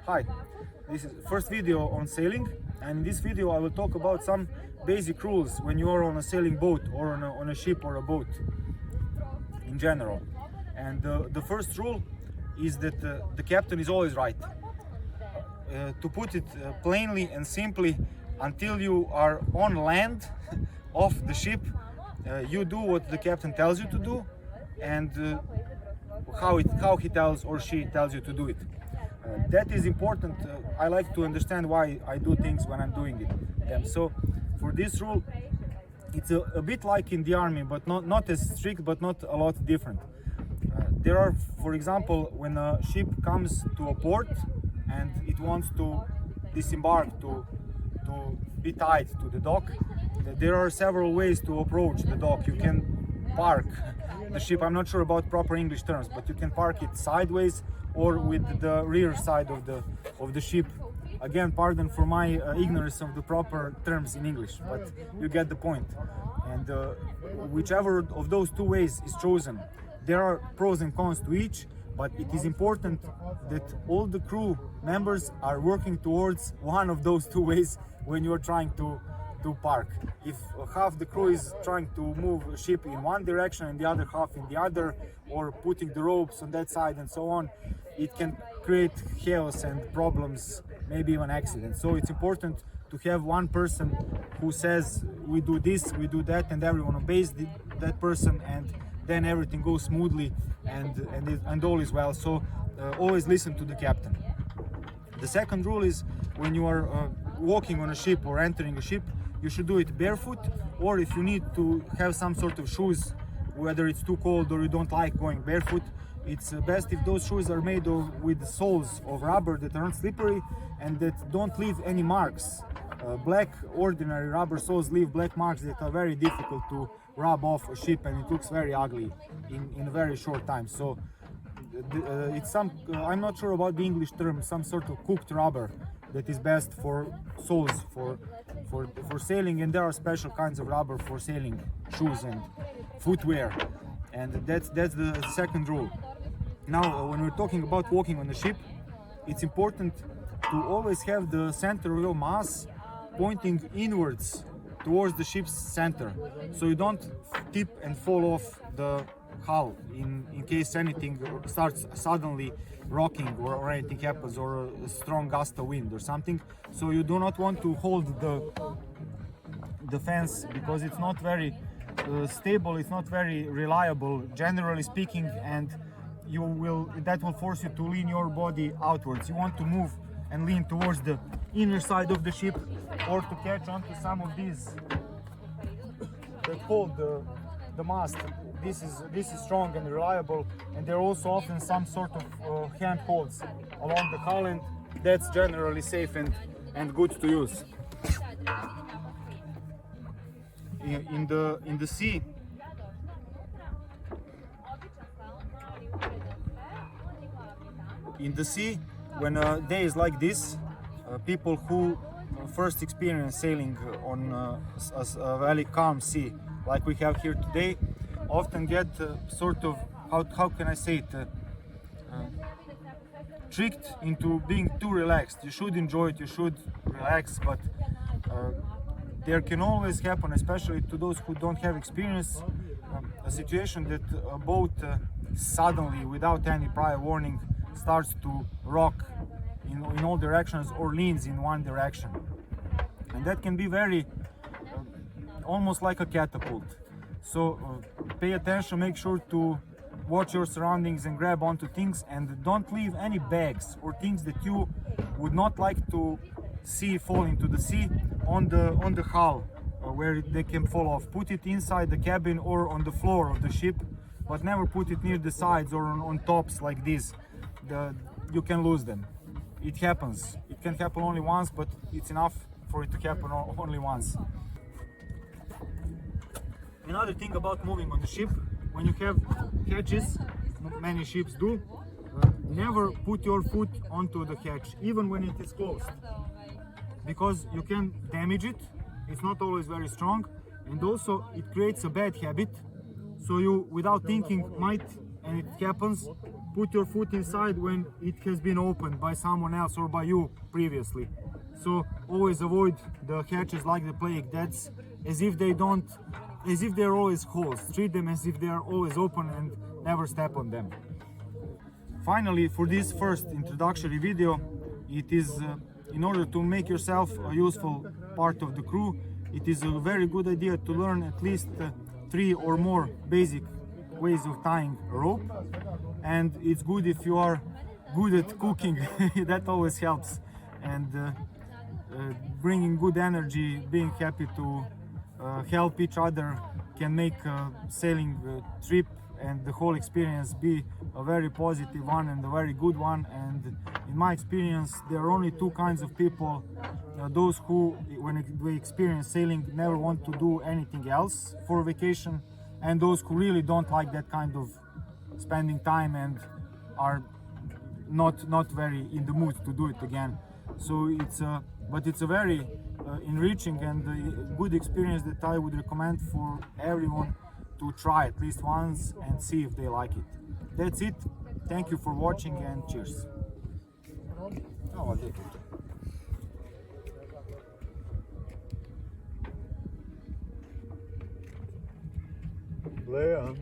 Hi, this is first video on sailing, and in this video I will talk about some basic rules when you are on a sailing boat or on a ship or a boat in general. And the first rule is that the captain is always right. To put it plainly and simply, until you are on land off the ship, you do what the captain tells you to do, and how he tells or she tells you to do it. That is important. I like to understand why I do things when I'm doing it. So for this rule, it's a bit like in the army, but not as strict, but not a lot different. There are, for example, when a ship comes to a port and it wants to disembark, to be tied to the dock, there are several ways to approach the dock. You can park the ship. I'm not sure about proper English terms, but you can park it sideways or with the rear side of the ship. Again, pardon for my ignorance of the proper terms in English, but you get the point. And whichever of those two ways is chosen, there are pros and cons to each, but it is important that all the crew members are working towards one of those two ways when you are trying to park. If half the crew is trying to move a ship in one direction and the other half in the other, or putting the ropes on that side and so on, it can create chaos and problems, maybe even accidents. So it's important to have one person who says we do this, we do that, and everyone obeys that person, and then everything goes smoothly and all is well. So always listen to the captain. The second rule is when you are walking on a ship or entering a ship, you should do it barefoot, or if you need to have some sort of shoes, whether it's too cold or you don't like going barefoot, it's best if those shoes are made with soles of rubber that aren't slippery and that don't leave any marks. Black ordinary rubber soles leave black marks that are very difficult to rub off a ship, and it looks very ugly in a very short time. So it's some, I'm not sure about the English term, some sort of cooked rubber that is best for soles for sailing, and there are special kinds of rubber for sailing shoes and footwear, and that's the second rule. Now, when we're talking about walking on the ship, it's important to always have the center of your mass pointing inwards towards the ship's center, so you don't tip and fall off the hull in case anything starts suddenly rocking or anything happens, or a strong gust of wind or something. So you do not want to hold the fence, because it's not very stable, it's not very reliable, generally speaking, and that will force you to lean your body outwards. You want to move and lean towards the inner side of the ship, or to catch onto some of these that hold the mast. This is strong and reliable, and there are also often some sort of handholds along the hull, and that's generally safe and good to use. In the sea, when a day is like this, people who first experience sailing on a very calm sea like we have here today often get sort of, how can I say it, tricked into being too relaxed. You should enjoy it, you should relax, but there can always happen, especially to those who don't have experience, a situation that a boat suddenly, without any prior warning, starts to rock in all directions or leans in one direction, and that can be very almost like a catapult. So pay attention, make sure to watch your surroundings and grab onto things, and don't leave any bags or things that you would not like to see fall into the sea on the hull, where they can fall off. Put it inside the cabin or on the floor of the ship, but never put it near the sides or on tops like this. You can lose them. It happens. It can happen only once, but it's enough for it to happen only once. Another thing about moving on the ship, when you have hatches, many ships do, never put your foot onto the hatch, even when it is closed, because you can damage it. It's not always very strong, and also it creates a bad habit, so you, without thinking, might and it happens, put your foot inside when it has been opened by someone else or by you previously. So always avoid the hatches like the plague. That's as if they're always closed. Treat them as if they are always open and never step on them. Finally, for this first introductory video, it is in order to make yourself a useful part of the crew, it is a very good idea to learn at least 3 or more basic ways of tying a rope. And it's good if you are good at cooking. That always helps. And bringing good energy, being happy to help each other can make a sailing trip and the whole experience be a very positive one and a very good one. And in my experience, there are only 2 kinds of people: those who, when they experience sailing, never want to do anything else for vacation, and those who really don't like that kind of spending time and are not very in the mood to do it again. So it's a very enriching and good experience that I would recommend for everyone to try at least once and see if they like it. That's it. Thank you for watching and cheers. Leon.